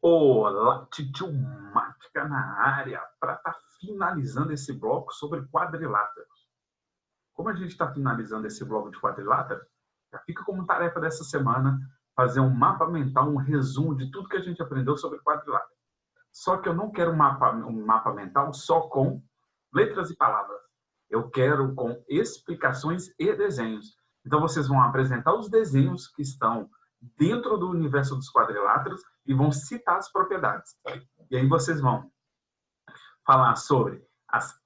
Olá, Titio Mática na área, para estar finalizando esse bloco sobre quadriláteros. Como a gente está finalizando esse bloco de quadriláteros, já fica como tarefa dessa semana fazer um mapa mental, um resumo de tudo que a gente aprendeu sobre quadriláteros. Só que eu não quero um mapa mental só com letras e palavras. Eu quero com explicações e desenhos. Então, vocês vão apresentar os desenhos que estão dentro do universo dos quadriláteros e vão citar as propriedades. E aí vocês vão falar sobre as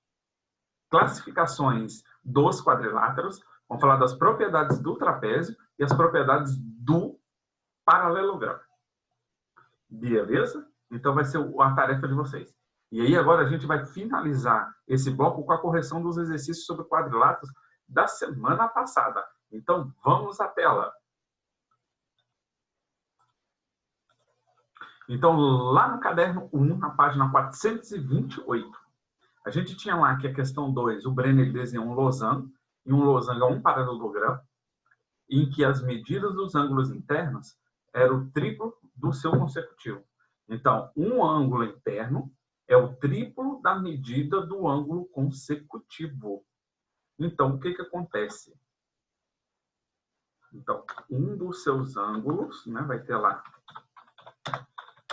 classificações dos quadriláteros, vão falar das propriedades do trapézio e as propriedades do paralelogramo. Beleza? Então vai ser a tarefa de vocês. E aí agora a gente vai finalizar esse bloco com a correção dos exercícios sobre quadriláteros da semana passada. Então vamos à tela. Então, lá no caderno 1, na página 428, a gente tinha lá que a questão 2, o Brenner desenhou um losango, e um losango é um paralelogramo, em que as medidas dos ângulos internos eram o triplo do seu consecutivo. Então, um ângulo interno é o triplo da medida do ângulo consecutivo. Então, o que acontece? Então, um dos seus ângulos, né, vai ter lá,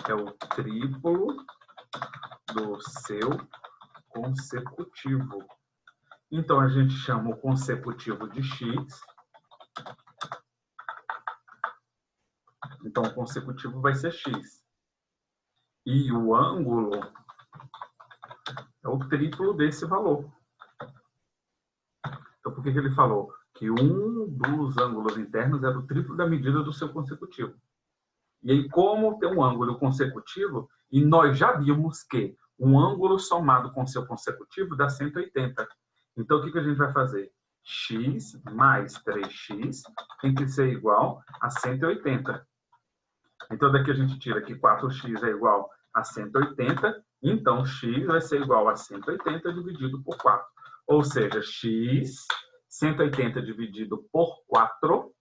é o triplo do seu consecutivo. Então, a gente chama o consecutivo de x. Então, o consecutivo vai ser x. E o ângulo é o triplo desse valor. Então, por que ele falou? Que um dos ângulos internos era o triplo da medida do seu consecutivo. E aí, como tem um ângulo consecutivo, e nós já vimos que um ângulo somado com seu consecutivo dá 180. Então, o que a gente vai fazer? X mais 3x tem que ser igual a 180. Então, daqui a gente tira que 4x é igual a 180. Então, x vai ser igual a 180 dividido por 4. Ou seja, x, 180 dividido por 4,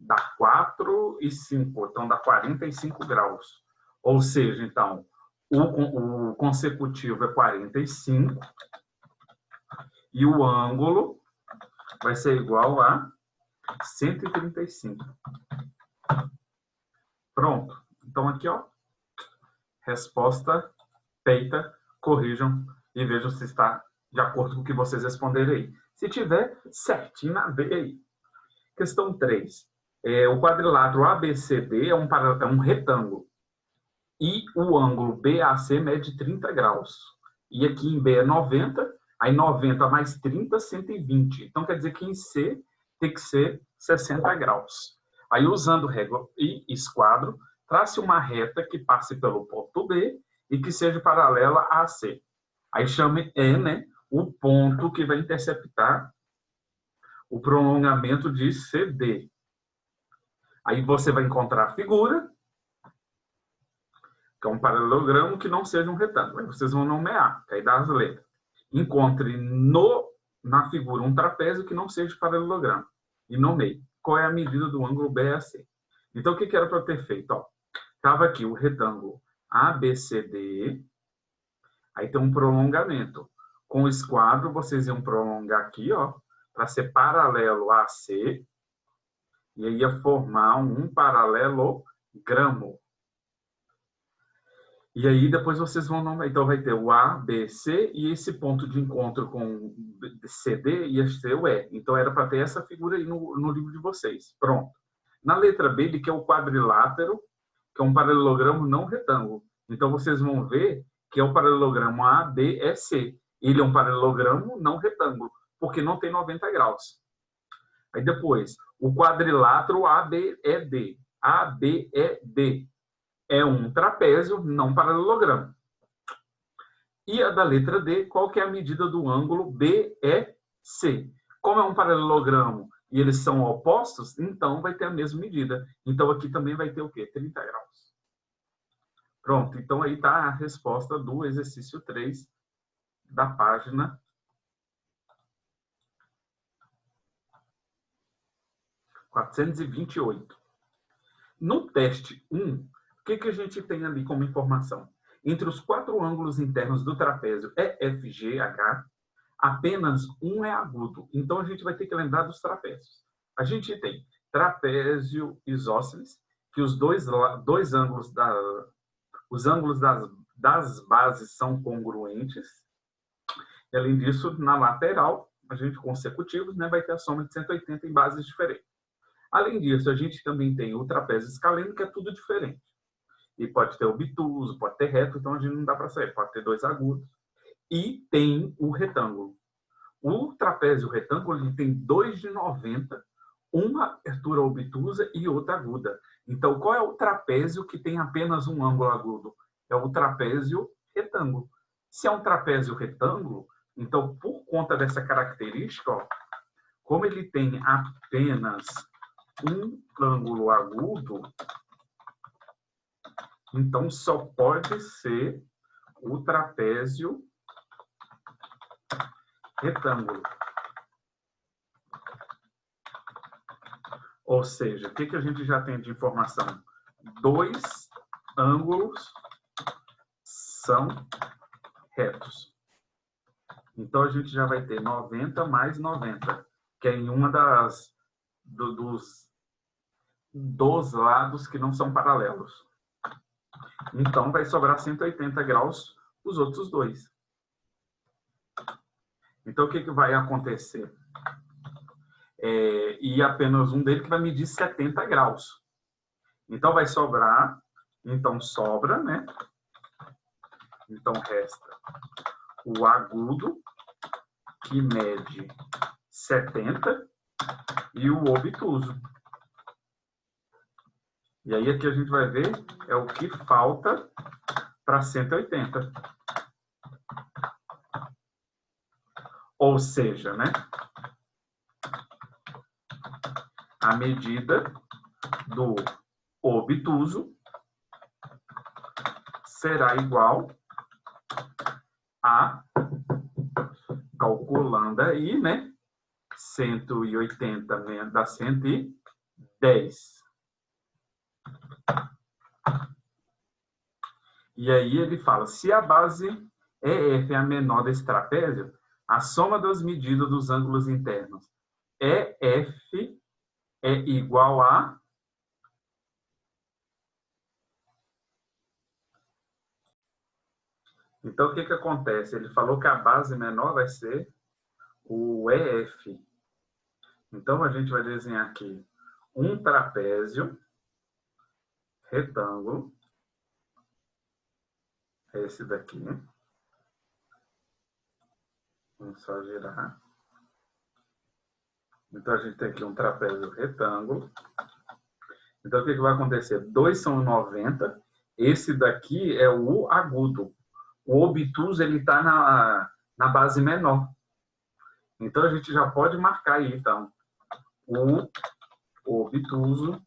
dá 4 e 5. Então, dá 45 graus. Ou seja, então, o consecutivo é 45 e o ângulo vai ser igual a 135. Pronto. Então, aqui, ó, resposta feita. Corrijam e vejam se está de acordo com o que vocês responderem aí. Se tiver, certinho na veia aí. Questão 3. O quadrilátero ABCD é um retângulo. E o ângulo BAC mede 30 graus. E aqui em B é 90, aí 90 mais 30, 120. Então, quer dizer que em C tem que ser 60 graus. Aí, usando régua e esquadro, trace uma reta que passe pelo ponto B e que seja paralela a C. Aí, chame E, né, o ponto que vai interceptar o prolongamento de CD. Aí, você vai encontrar a figura, que é um paralelogramo que não seja um retângulo. Aí vocês vão nomear, que aí dá as letras. Encontre na figura um trapézio que não seja paralelogramo. E nomeie. Qual é a medida do ângulo BAC? Então, o que era para eu ter feito? Estava aqui o retângulo ABCD. Aí tem um prolongamento. Com o esquadro, vocês iam prolongar aqui, para ser paralelo a AC. E aí ia formar um paralelogramo. E aí depois vocês vão nomear. Então vai ter o A, B, C e esse ponto de encontro com CD ia ser o E. Então era para ter essa figura aí no livro de vocês. Pronto. Na letra B, ele quer o quadrilátero, que é um paralelogramo não retângulo. Então vocês vão ver que é o paralelogramo ABC. Ele é um paralelogramo não retângulo, porque não tem 90 graus. Aí depois, o quadrilátero ABED. ABED. É um trapézio, não paralelogramo. E a da letra D, qual que é a medida do ângulo BEC? Como é um paralelogramo e eles são opostos, então vai ter a mesma medida. Então aqui também vai ter o quê? 30 graus. Pronto, então aí está a resposta do exercício 3 da página 428. No teste 1, o que a gente tem ali como informação? Entre os 4 ângulos internos do trapézio EFGH, apenas um é agudo. Então, a gente vai ter que lembrar dos trapézios. A gente tem trapézio isósceles, que os dois ângulos, os ângulos das bases são congruentes. E, além disso, na lateral, a gente consecutivos, né, vai ter a soma de 180 em bases diferentes. Além disso, a gente também tem o trapézio escaleno, que é tudo diferente. E pode ter obtuso, pode ter reto, então a gente não dá para saber. Pode ter 2 agudos. E tem o retângulo. O trapézio retângulo ele tem 2 de 90, uma abertura obtusa e outra aguda. Então, qual é o trapézio que tem apenas um ângulo agudo? É o trapézio retângulo. Se é um trapézio retângulo, então, por conta dessa característica, ó, como ele tem apenas um ângulo agudo, então só pode ser o trapézio retângulo. Ou seja, o que a gente já tem de informação? 2 ângulos são retos. Então, a gente já vai ter 90 mais 90, que é em uma dos lados que não são paralelos. Então, vai sobrar 180 graus os outros 2. Então, o que vai acontecer? E apenas um dele que vai medir 70 graus. Então, vai sobrar, então sobra, né? Então, resta o agudo, que mede 70, e o obtuso. E aí, aqui a gente vai ver é o que falta para 180. Ou seja, né? A medida do obtuso será igual a, calculando aí, né? 180 dá 110. E aí ele fala, se a base EF é a menor desse trapézio, a soma das medidas dos ângulos internos EF é igual a... Então, o que acontece? Ele falou que a base menor vai ser o EF. Então, a gente vai desenhar aqui um trapézio retângulo. Esse daqui. Vamos só girar. Então, a gente tem aqui um trapézio retângulo. Então, o que vai acontecer? 2 são 90. Esse daqui é o agudo. O obtuso está na base menor. Então, a gente já pode marcar aí, então. O obtuso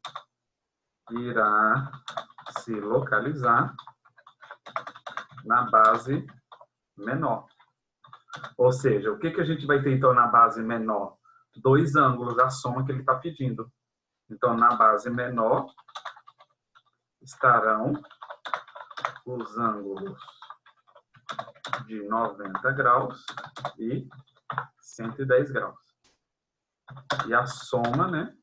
irá se localizar na base menor. Ou seja, o que a gente vai ter, então, na base menor? 2 ângulos, a soma que ele está pedindo. Então, na base menor, estarão os ângulos de 90 graus e 110 graus. E a soma, né,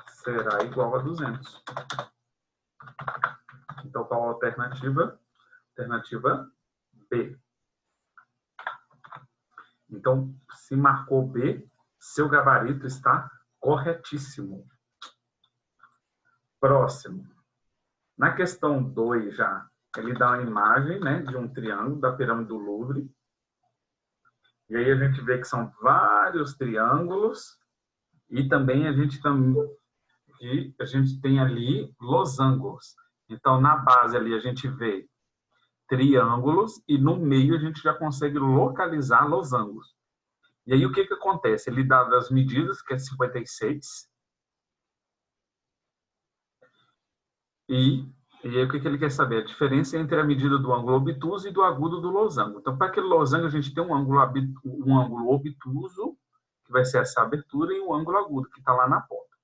será igual a 200. Então, qual a alternativa? Alternativa B. Então, se marcou B, seu gabarito está corretíssimo. Próximo. Na questão 2 já, ele dá uma imagem, né, de um triângulo da pirâmide do Louvre. E aí a gente vê que são vários triângulos e também a gente tem ali losangos. Então, na base ali a gente vê triângulos e no meio a gente já consegue localizar losangos. E aí o que acontece? Ele dá as medidas, que é 56. E aí o que ele quer saber? A diferença entre a medida do ângulo obtuso e do agudo do losango. Então, para aquele losango, a gente tem um ângulo obtuso, que vai ser essa abertura, e um ângulo agudo, que está lá na ponta.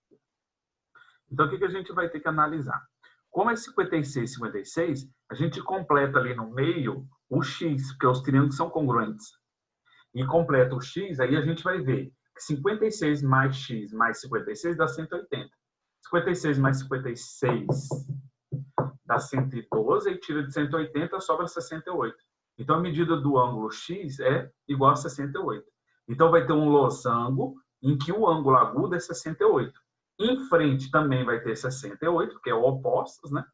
Então, o que a gente vai ter que analisar? Como é 56, 56, a gente completa ali no meio o x, porque os triângulos são congruentes. E completa o x, aí a gente vai ver que 56 mais x mais 56 dá 180. 56 mais 56 dá 112 e tira de 180, sobra 68. Então, a medida do ângulo x é igual a 68. Então, vai ter um losango em que o ângulo agudo é 68. Em frente também vai ter 68, porque é opostos, né?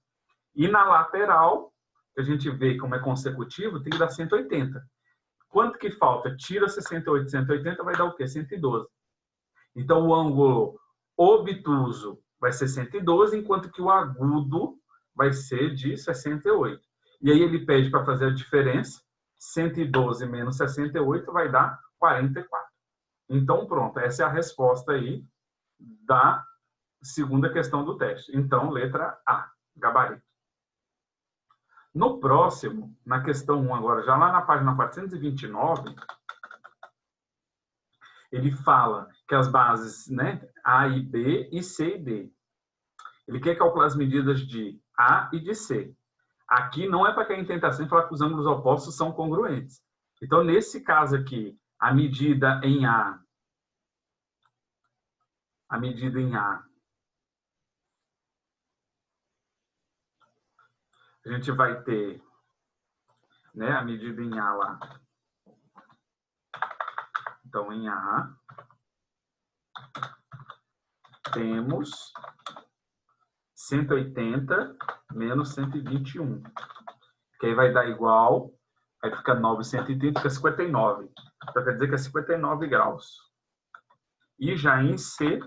E na lateral, que a gente vê como é consecutivo, tem que dar 180. Quanto que falta? Tira 68 de 180, vai dar o quê? 112. Então, o ângulo obtuso vai ser 112, enquanto que o agudo vai ser de 68. E aí ele pede para fazer a diferença. 112 menos 68 vai dar 44. Então, pronto. Essa é a resposta aí da segunda questão do teste. Então, letra A, gabarito. No próximo, na questão 1 agora, já lá na página 429, ele fala que as bases, né, A e B e C e D. Ele quer calcular as medidas de A e de C. Aqui não é para cair em tentação e falar que os ângulos opostos são congruentes. Então, nesse caso aqui, a medida em A a gente vai ter, né, a medida em A lá. Então, em A, temos 180 menos 121. Que aí vai dar igual, aí fica 9, 130, fica 59. Então, quer dizer que é 59 graus. E já em C,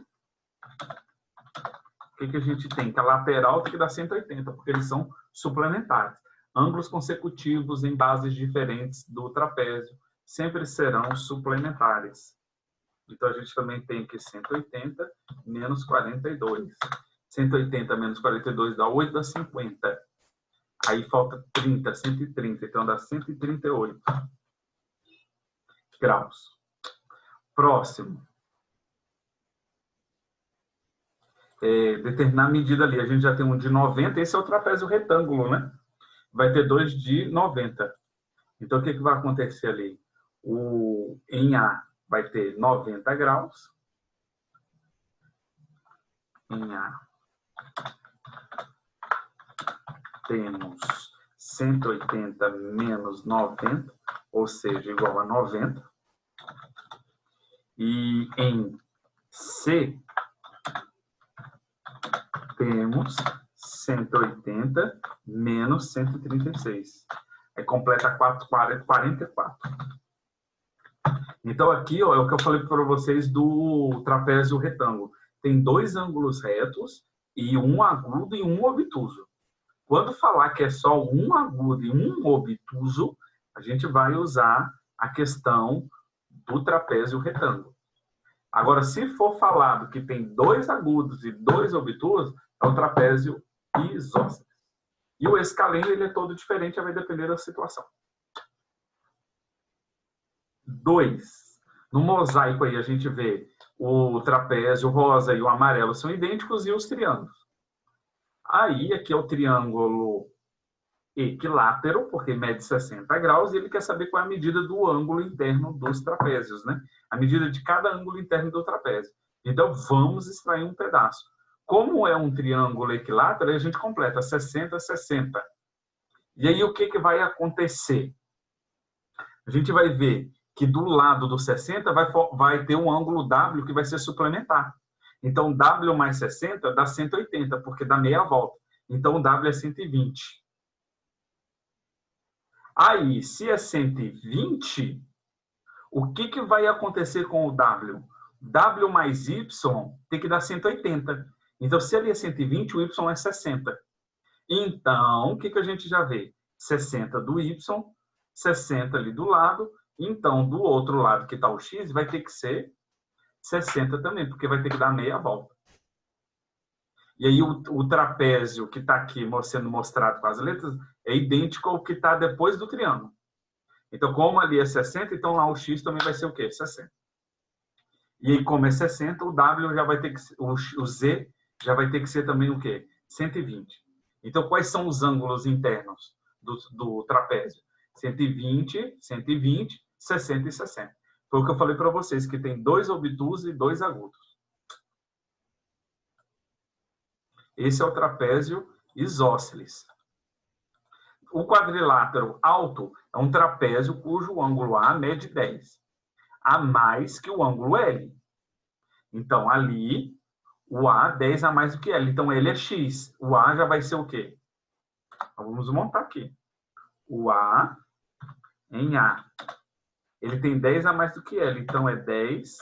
o que a gente tem? Que a lateral tem que dar 180, porque eles são suplementares. Ângulos consecutivos em bases diferentes do trapézio sempre serão suplementares. Então, a gente também tem que 180 menos 42. 180 menos 42 dá 8, dá 50. Aí falta 30, 130. Então, dá 138 graus. Próximo. Determinar a medida ali. A gente já tem um de 90. Esse é o trapézio retângulo, né? Vai ter dois de 90. Então, o que vai acontecer ali? Em A vai ter 90 graus. Em A temos 180 menos 90, ou seja, igual a 90. E em C temos 180 menos 136. Aí completa 44. Então, aqui ó, é o que eu falei para vocês do trapézio retângulo. Tem dois ângulos retos e um agudo e um obtuso. Quando falar que é só um agudo e um obtuso, a gente vai usar a questão do trapézio retângulo. Agora, se for falado que tem dois agudos e dois obtusos, é o trapézio isósceles. E o escaleno, ele é todo diferente, vai depender da situação. 2. No mosaico aí, a gente vê o trapézio rosa e o amarelo são idênticos e os triângulos. Aí, aqui é o triângulo equilátero, porque mede 60 graus, e ele quer saber qual é a medida do ângulo interno dos trapézios, né? A medida de cada ângulo interno do trapézio. Então, vamos extrair um pedaço. Como é um triângulo equilátero, a gente completa 60, 60. E aí, o que vai acontecer? A gente vai ver que do lado do 60 vai ter um ângulo W que vai ser suplementar. Então, W mais 60 dá 180, porque dá meia volta. Então, o W é 120. Aí, se é 120, o que vai acontecer com o W? W mais Y tem que dar 180. Então, se ali é 120, o Y é 60. Então, o que a gente já vê? 60 do Y, 60 ali do lado. Então, do outro lado que está o X, vai ter que ser 60 também, porque vai ter que dar meia volta. E aí, o trapézio que está aqui sendo mostrado com as letras é idêntico ao que está depois do triângulo. Então, como ali é 60, então lá o X também vai ser o quê? 60. E aí, como é 60, o W já vai ter que... O Z já vai ter que ser também o quê? 120. Então, quais são os ângulos internos do trapézio? 120, 120, 60 e 60. Foi o que eu falei para vocês, que tem 2 obtusos e 2 agudos. Esse é o trapézio isósceles. O quadrilátero alto é um trapézio cujo ângulo A mede 10, a mais que o ângulo L. Então, ali, o A 10 a mais do que L. Então, L é X. O A já vai ser o quê? Então, vamos montar aqui. O A em A. Ele tem 10 a mais do que L. Então, é 10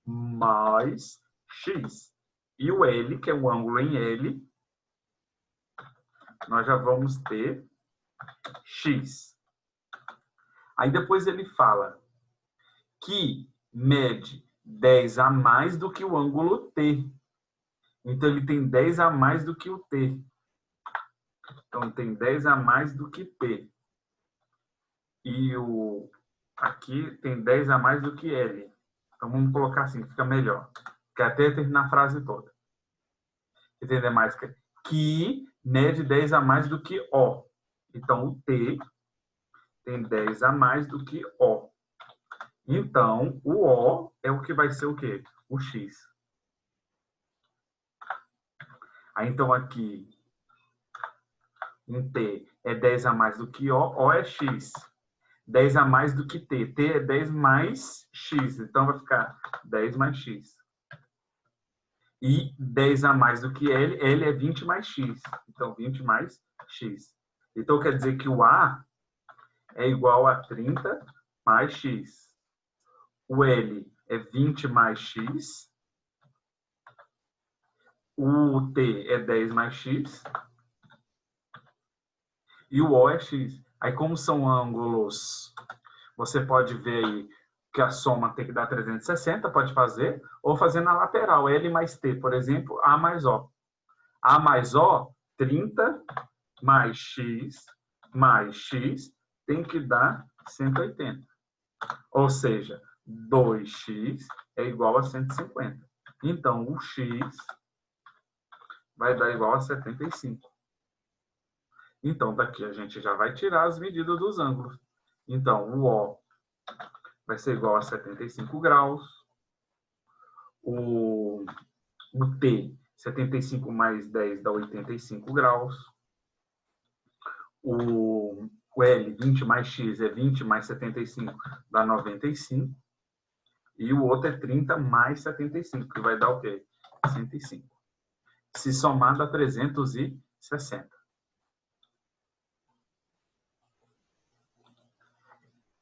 mais X. E o L, que é o ângulo em L, nós já vamos ter X. Aí depois ele fala que mede 10 a mais do que o ângulo T. Então, ele tem 10 a mais do que o T. Então, tem 10 a mais do que T. E aqui tem 10 a mais do que L. Então, vamos colocar assim, fica melhor. Que até terminar a frase toda. Entender mais? Que mede 10 a mais do que O. Então, o T tem 10 a mais do que O. Então, o O é o que vai ser o quê? O X. Aí, então, aqui, um T é 10 a mais do que O é X. 10 a mais do que T. T é 10 mais X. Então, vai ficar 10 mais X. E 10 a mais do que L, L é 20 mais X. Então, 20 mais X. Então, quer dizer que o A é igual a 30 mais X. O L é 20 mais X. O T é 10 mais X. E o O é X. Aí, como são ângulos, você pode ver aí que a soma tem que dar 360, pode fazer, ou fazer na lateral, L mais T, por exemplo, A mais O. A mais O, 30 mais X tem que dar 180. Ou seja, 2x é igual a 150. Então, o x vai dar igual a 75. Então, daqui a gente já vai tirar as medidas dos ângulos. Então, o O vai ser igual a 75 graus. O T, 75 mais 10 dá 85 graus. O L, 20 mais X, é 20 mais 75, dá 95. E o outro é 30 mais 75, que vai dar o quê? 105. Se somar, dá 360.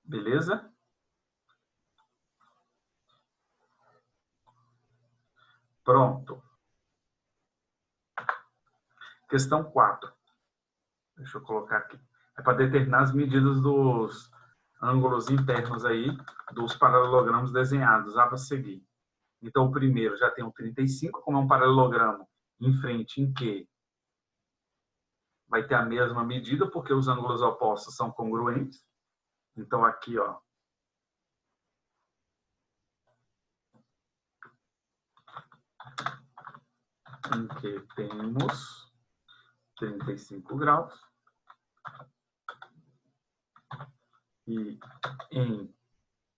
Beleza? Pronto. Questão 4. Deixa eu colocar aqui. É para determinar as medidas dos ângulos internos aí dos paralelogramas desenhados. A seguir. Então, o primeiro já tem o 35, como é um paralelogramo em frente em Q. Vai ter a mesma medida, porque os ângulos opostos são congruentes. Então, aqui, ó. Em que temos 35 graus. E em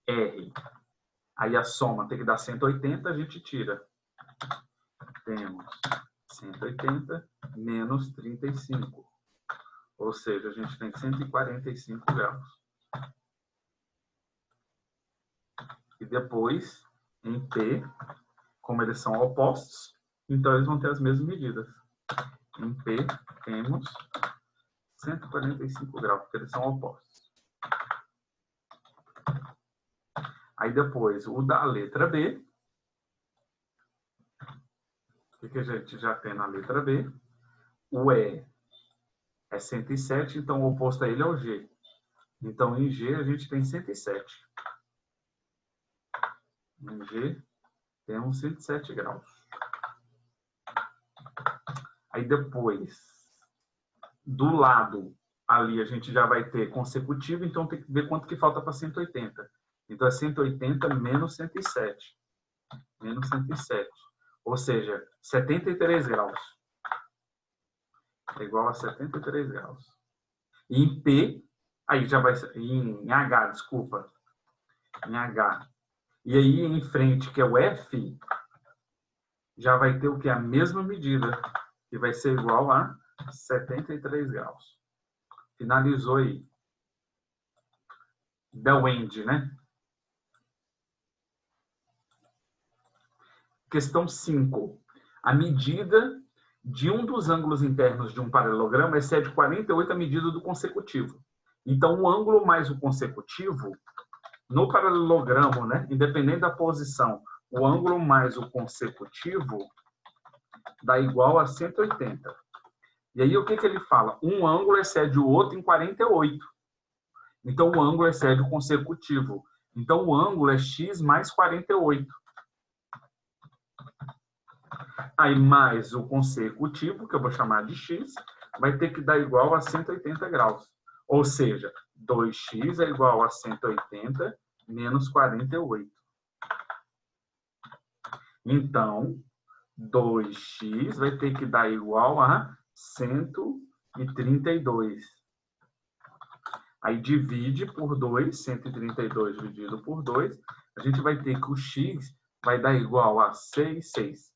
R, aí a soma tem que dar 180, a gente tira. Temos 180 menos 35. Ou seja, a gente tem 145 graus. E depois, em P, como eles são opostos, então eles vão ter as mesmas medidas. Em P, temos 145 graus, porque eles são opostos. Aí depois, o da letra B. O que a gente já tem na letra B? O E é 107, então o oposto a ele é o G. Então, em G, a gente tem 107. Em G, temos 107 graus. Aí depois, do lado ali, a gente já vai ter consecutivo, então tem que ver quanto que falta para 180. Então, é 180 menos 107. Menos 107. Ou seja, 73 graus. É igual a 73 graus. E em P, aí já vai ser, em H, desculpa. Em H. E aí em frente, que é o F, já vai ter o que? A mesma medida, que vai ser igual a 73 graus. Finalizou aí. Del end, né? Questão 5. A medida de um dos ângulos internos de um paralelogramo excede 48 a medida do consecutivo. Então, o ângulo mais o consecutivo, no paralelogramo, né, independente da posição, o ângulo mais o consecutivo dá igual a 180. E aí, o que ele fala? Um ângulo excede o outro em 48. Então, o ângulo excede o consecutivo. Então, o ângulo é x mais 48. Aí, mais o consecutivo, que eu vou chamar de x, vai ter que dar igual a 180 graus. Ou seja, 2x é igual a 180 menos 48. Então, 2x vai ter que dar igual a 132. Aí divide por 2, 132 dividido por 2, a gente vai ter que o x vai dar igual a 66.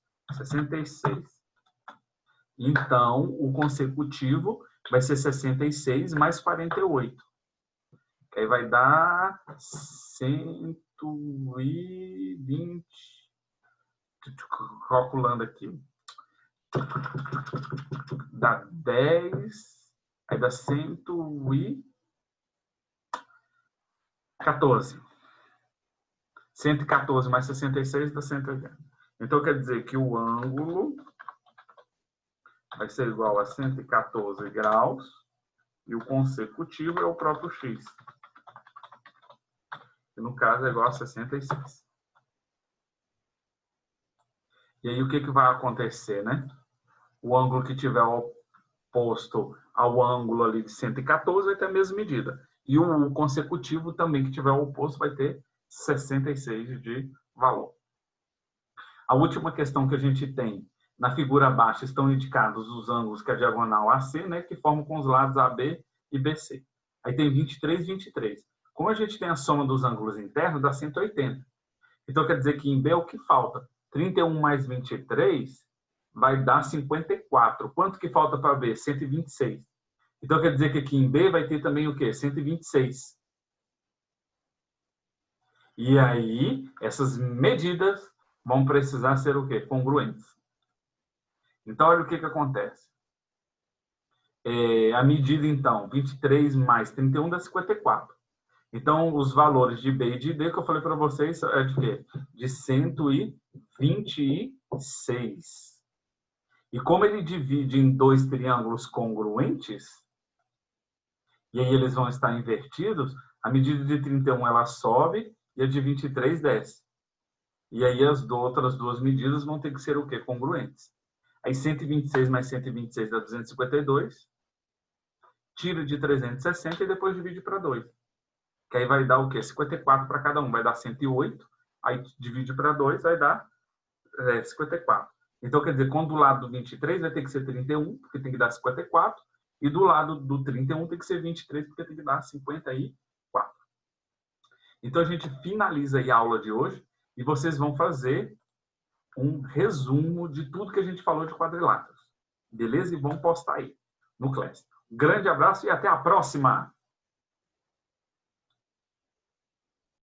Então, o consecutivo vai ser 66 mais 48. Aí vai dar 120. Calculando aqui. Dá 10. Aí dá 114. 114 mais 66 dá 180. Então, quer dizer que o ângulo vai ser igual a 114 graus e o consecutivo é o próprio x. Que no caso é igual a 66. E aí, o que vai acontecer, né? O ângulo que tiver oposto ao ângulo ali de 114 vai ter a mesma medida. E o consecutivo também que tiver oposto vai ter 66 de valor. A última questão que a gente tem, na figura abaixo, estão indicados os ângulos que é a diagonal AC, né, que formam com os lados AB e BC. Aí tem 23 e 23. Como a gente tem a soma dos ângulos internos, dá 180. Então, quer dizer que em B é o que falta? 31 mais 23 vai dar 54. Quanto que falta para B? 126. Então, quer dizer que aqui em B vai ter também o quê? 126. E aí, essas medidas vão precisar ser o quê? Congruentes. Então, olha o que acontece. A medida, então, 23 mais 31 dá 54. Então, os valores de B e de D que eu falei para vocês é de quê? De 126. E como ele divide em dois triângulos congruentes, e aí eles vão estar invertidos, a medida de 31 ela sobe e a de 23 desce. E aí as outras duas medidas vão ter que ser o quê? Congruentes. Aí 126 mais 126 dá 252. Tira de 360 e depois divide para 2. Que aí vai dar o quê? 54 para cada um. Vai dar 108. Aí divide para 2, vai dar 54. Então, quer dizer, quando do lado do 23 vai ter que ser 31, porque tem que dar 54. E do lado do 31 tem que ser 23, porque tem que dar 54. Então, a gente finaliza aí a aula de hoje e vocês vão fazer um resumo de tudo que a gente falou de quadriláteros. Beleza? E vão postar aí no Class. Grande abraço e até a próxima!